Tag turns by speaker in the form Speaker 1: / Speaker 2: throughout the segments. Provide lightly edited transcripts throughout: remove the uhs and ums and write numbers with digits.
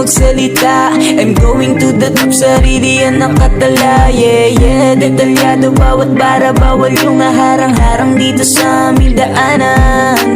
Speaker 1: magsalita. I'm going to the top, sarili yan nakatala. Yeah, yeah, detalyado bawat bara, bawal yung harang-harang dito sa aming daanan.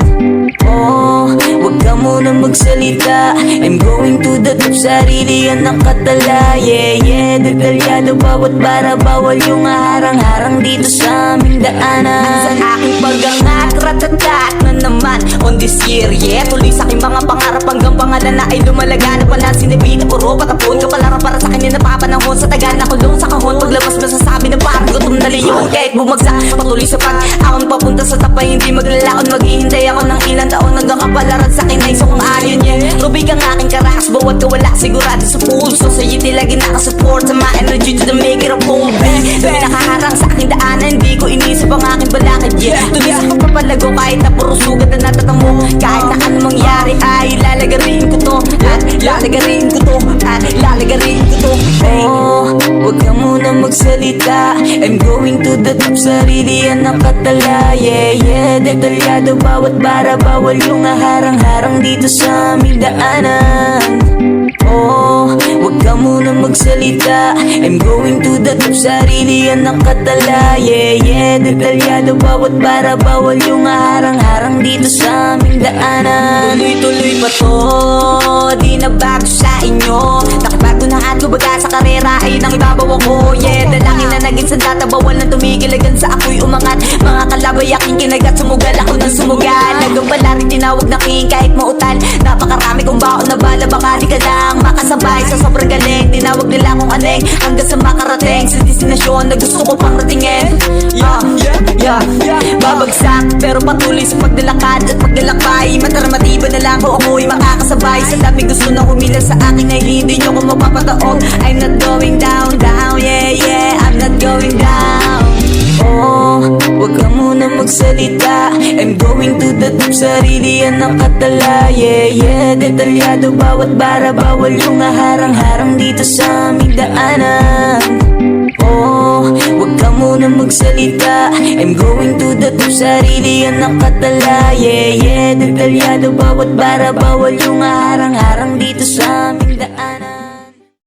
Speaker 1: Oh, wag ka muna magsalita. I'm going to the top, sarili yan nakatala. Yeah, yeah, detalyado bawat bara, bawal yung harang-harang dito sa aming daanan.
Speaker 2: Sa aking pagangat, ratatat na naman on this year, yeah. Tuloy sa aking mga pangarap hanggang pangalan na ay lumalaganap. Wala sinibig na puro patapon, kapalaran para sa akin na napapanahon. Sa taga na kulong sa kahon, paglabas masasabi na parang gutom na liyon. Kahit bumagsak, patuloy sa pag-akon papunta sa tapay, hindi maglalaon. Maghihintay ako ng ilang taon hanggang kapalaran sa akin ay sukang ayon, yeah. Rubig ang aking karakas, bawat kawala sigurado sa pulso. Society lagi nakasupport sa my energy to the make it a whole day. Dami nakaharang sa aking daanan, hindi ko inisip ang aking balakid, yeah. Tuloy sa pagpapalago kahit na puro sugat na natatamo. Kahit na ano mangyari ay lalagarin ko to, at lalagarin ko to, at lalagarin ko to, hey.
Speaker 1: Oh, wag ka muna magsalita. I'm going to the top, sarili yan nakatala. Yeah, yeah, detalyado bawat bara, bawal yung harang-harang dito sa aming daanan. Oh, wag ka muna magsalita. I'm going to the top, sarili yan nakatala. Yeah, yeah, detalyado bawat bara, bawal yung harang-harang dito sa aming daanan.
Speaker 2: Tuloy-tuloy pa to, di na bago sa inyo. Nakibago na at lubaga sa karera ay nang ibabaw ako, yeah. Dalangin na naging sandata, bawal na tumigilagan sa ako'y umangat. Mga kalabay aking kinagat, sumugal ako ng sumugal. Nagambala rin tinawag na king kahit mautal. Napakarami kong baon na bala, baka di ka lang makasabay sa sobrang galing. Tinawag nila akong aneng hanggang sa makarating sa destinasyon na gusto ko pang ratingin. Babagsak pero patuloy sa paglalakad at paglalakbay. Mataramatiba na lang ko ako'y makakasabay. Sa daming gusto na humila sa akin ay hindi nyo ko mapapataog. I'm not going down, down, yeah, yeah, I'm not going down.
Speaker 1: Oh, wag ka muna magsalita. I'm going to the top, sarili yan nakatala. Yeah, yeah, detalyado bawat bara, bawal yung harang-harang dito sa aming daanan. Oh, wag ka muna magsalita. I'm going to the top, sarili yan nakatala. Yeah, yeah, detalyado bawat bara, bawal yung harang-harang dito sa aming daanan.